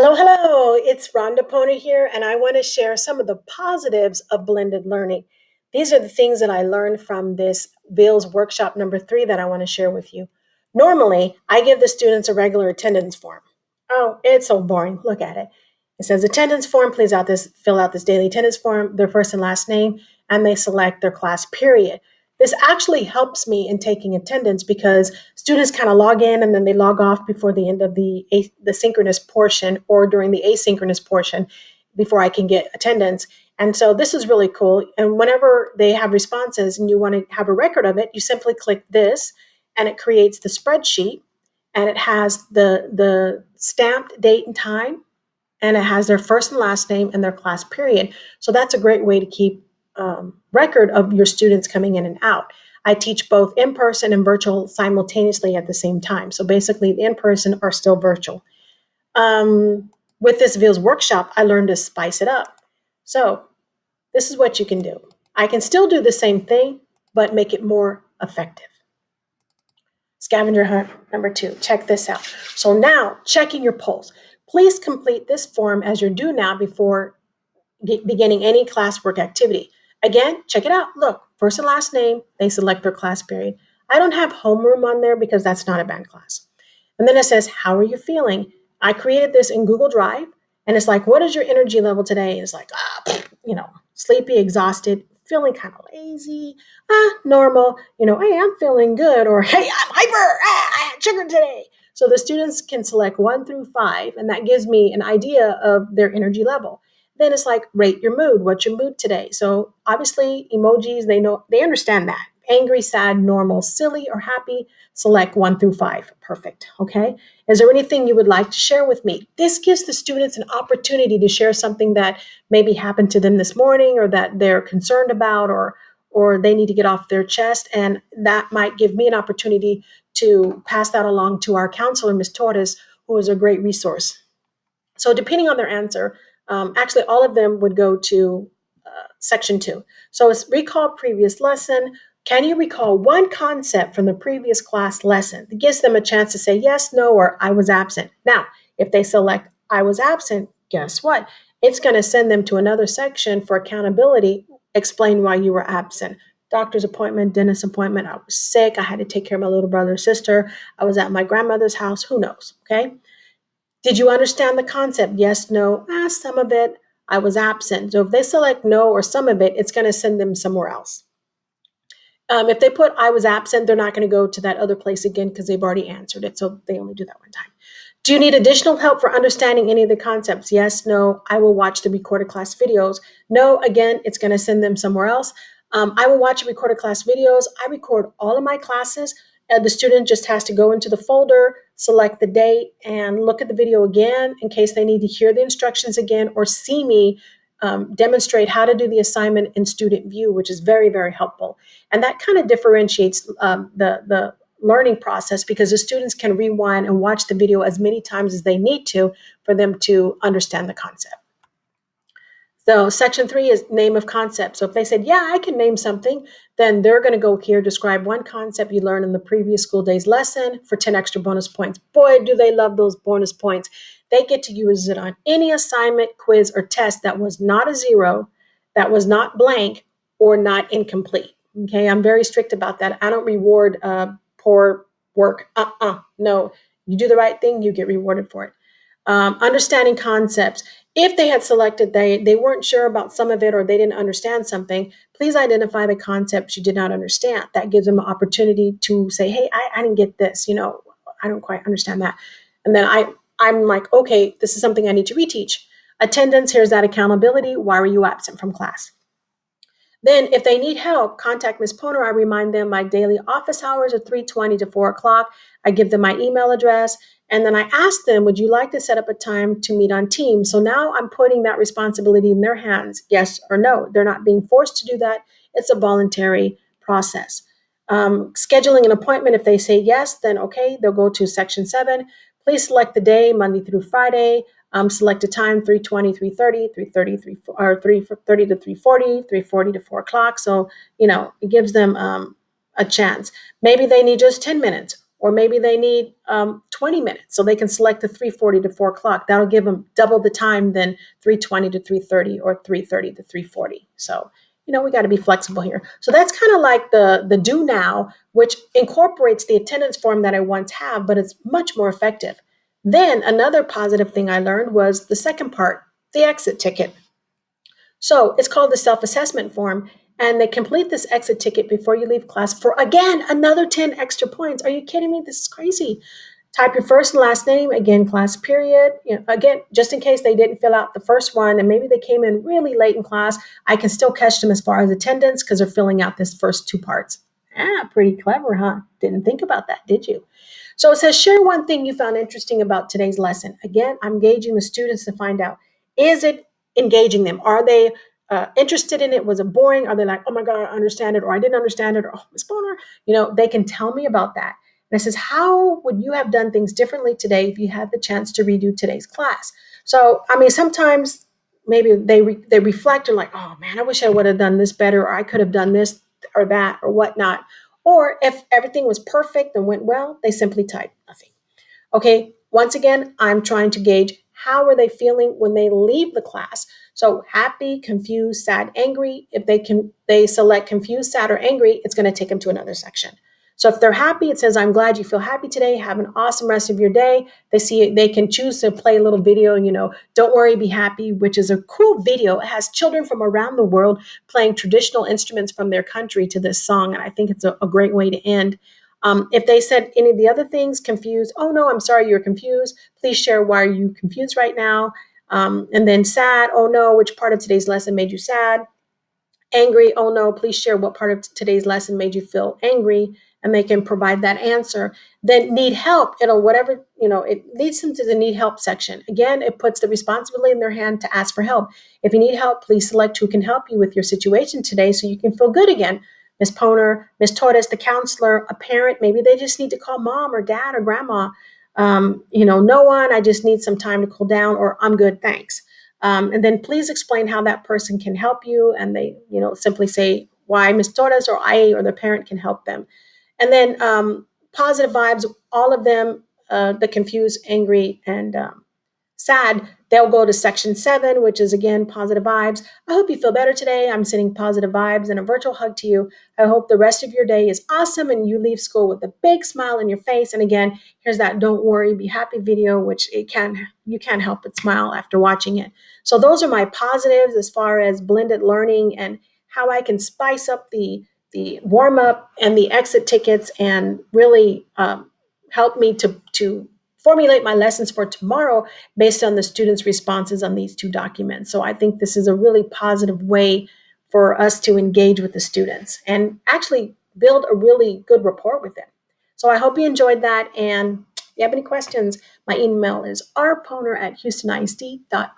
Hello. It's Rhonda Pona here, and I want to share some of the positives of blended learning. These are the things that I learned from this Bill's workshop number 3 that I want to share with you. Normally, I give the students a regular attendance form. Oh, it's so boring. Look at it. It says attendance form, fill out this daily attendance form, their first and last name, and they select their class period. This actually helps me in taking attendance because students kind of log in and then they log off before the end of the synchronous portion or during the asynchronous portion before I can get attendance. And so this is really cool. And whenever they have responses and you want to have a record of it, you simply click this and it creates the spreadsheet, and it has the stamped date and time, and it has their first and last name and their class period. So that's a great way to keep record of your students coming in and out. I teach both in person and virtual simultaneously at the same time. So basically, the in person are still virtual. With this Vils workshop, I learned to spice it up. So this is what you can do. I can still do the same thing, but make it more effective. Scavenger Hunt number 2. Check this out. So now, checking your pulse. Please complete this form as you're due now before beginning any classwork activity. Again, check it out. Look, first and last name, they select their class period. I don't have homeroom on there because that's not a band class. And then it says, how are you feeling? I created this in Google Drive, and it's like, what is your energy level today? And it's like, sleepy, exhausted, feeling kind of lazy, normal, hey, I'm feeling good, or hey, I'm hyper, I had sugar today. So the students can select 1 through 5, and that gives me an idea of their energy level. Then it's like, rate your mood. What's your mood today? So obviously emojis, they understand that. Angry, sad, normal, silly, or happy, select 1 through 5. Perfect. Okay. Is there anything you would like to share with me? This gives the students an opportunity to share something that maybe happened to them this morning, or that they're concerned about, or they need to get off their chest. And that might give me an opportunity to pass that along to our counselor, Ms. Torres, who is a great resource. So depending on their answer, actually all of them would go to section 2. So it's recall previous lesson. Can you recall one concept from the previous class lesson? It gives them a chance to say yes, no, or I was absent. Now, if they select I was absent, guess what? It's going to send them to another section for accountability. Explain why you were absent. Doctor's appointment, dentist appointment, I was sick, I had to take care of my little brother or sister, I was at my grandmother's house, who knows, okay? Did you understand the concept? Yes, no, some of it, I was absent. So if they select no or some of it, it's going to send them somewhere else. If they put I was absent, they're not going to go to that other place again because they've already answered it. So they only do that one time. Do you need additional help for understanding any of the concepts? Yes, no, I will watch the recorded class videos. No, again, it's going to send them somewhere else. I will watch recorded class videos. I record all of my classes. The student just has to go into the folder, select the date, and look at the video again in case they need to hear the instructions again or see me demonstrate how to do the assignment in student view, which is very, very helpful. And that kind of differentiates the learning process because the students can rewind and watch the video as many times as they need to for them to understand the concept. So section 3 is name of concept. So if they said, yeah, I can name something, then they're going to go here, describe one concept you learned in the previous school day's lesson for 10 extra bonus points. Boy, do they love those bonus points. They get to use it on any assignment, quiz, or test that was not a 0, that was not blank, or not incomplete. Okay, I'm very strict about that. I don't reward poor work. No, you do the right thing, you get rewarded for it. Understanding concepts. If they had selected they weren't sure about some of it or they didn't understand something, please identify the concepts you did not understand. That gives them an opportunity to say, hey, I didn't get this, I don't quite understand that. And then I'm like, okay, this is something I need to reteach. Attendance, here's that accountability. Why were you absent from class? Then if they need help, contact Ms. Poner. I remind them my daily office hours are 3:20 to 4 o'clock. I give them my email address. And then I ask them, would you like to set up a time to meet on Teams? So now I'm putting that responsibility in their hands, yes or no. They're not being forced to do that. It's a voluntary process. Scheduling an appointment, if they say yes, then okay, they'll go to section 7. Please select the day, Monday through Friday. Select a time, 3:20, 3:30, 3:30, or 3:30 to 3:40, 3:40 to 4 o'clock. So, it gives them a chance. Maybe they need just 10 minutes. or maybe they need 20 minutes, so they can select the 3:40 to 4 o'clock. That'll give them double the time than 3:20 to 3:30 or 3:30 to 3:40. So, we got to be flexible here. So that's kind of like the do now, which incorporates the attendance form that I once have, but it's much more effective. Then another positive thing I learned was the second part, the exit ticket. So it's called the self-assessment form, and they complete this exit ticket before you leave class for, again, another 10 extra points. Are you kidding me? This is crazy. Type your first and last name, again, class period. Again, just in case they didn't fill out the first one and maybe they came in really late in class, I can still catch them as far as attendance because they're filling out this first two parts. Pretty clever, huh? Didn't think about that, did you? So it says, share one thing you found interesting about today's lesson. Again, I'm engaging the students to find out, is it engaging them? Are they interested in it? Was it boring? Are they like, oh my God, I understand it, or I didn't understand it, or oh, Miss Boner? They can tell me about that. And it says, how would you have done things differently today if you had the chance to redo today's class? So, I mean, sometimes maybe they reflect and like, oh man, I wish I would have done this better, or I could have done this or that or whatnot. Or if everything was perfect and went well, they simply type nothing. Okay, once again, I'm trying to gauge how are they feeling when they leave the class. So happy, confused, sad, angry. If they select confused, sad, or angry, it's going to take them to another section. So if they're happy, it says, I'm glad you feel happy today. Have an awesome rest of your day. They can choose to play a little video, don't worry, be happy, which is a cool video. It has children from around the world playing traditional instruments from their country to this song. And I think it's a great way to end. If they said any of the other things, confused, oh no, I'm sorry you're confused. Please share why are you confused right now. And then sad, oh no, which part of today's lesson made you sad? Angry, oh no, please share what part of today's lesson made you feel angry, and they can provide that answer. Then need help, whatever, it leads them to the need help section. Again, it puts the responsibility in their hand to ask for help. If you need help, please select who can help you with your situation today so you can feel good again. Miss Poner, Miss Torres, the counselor, a parent, maybe they just need to call mom or dad or grandma. No one, I just need some time to cool down, or I'm good, thanks. And then please explain how that person can help you. And they, simply say why Miss Torres or I or the parent can help them. And then positive vibes, all of them, the confused, angry, and sad, they'll go to section 7, which is again positive vibes. I hope you feel better today. I'm sending positive vibes and a virtual hug to you. I hope the rest of your day is awesome and you leave school with a big smile on your face. And again, here's that don't worry, be happy video, which you can't help but smile after watching it. So those are my positives as far as blended learning and how I can spice up the warm up and the exit tickets and really help me to formulate my lessons for tomorrow based on the students' responses on these two documents. So I think this is a really positive way for us to engage with the students and actually build a really good rapport with them. So I hope you enjoyed that. And if you have any questions, my email is rponer@houstonisd.org.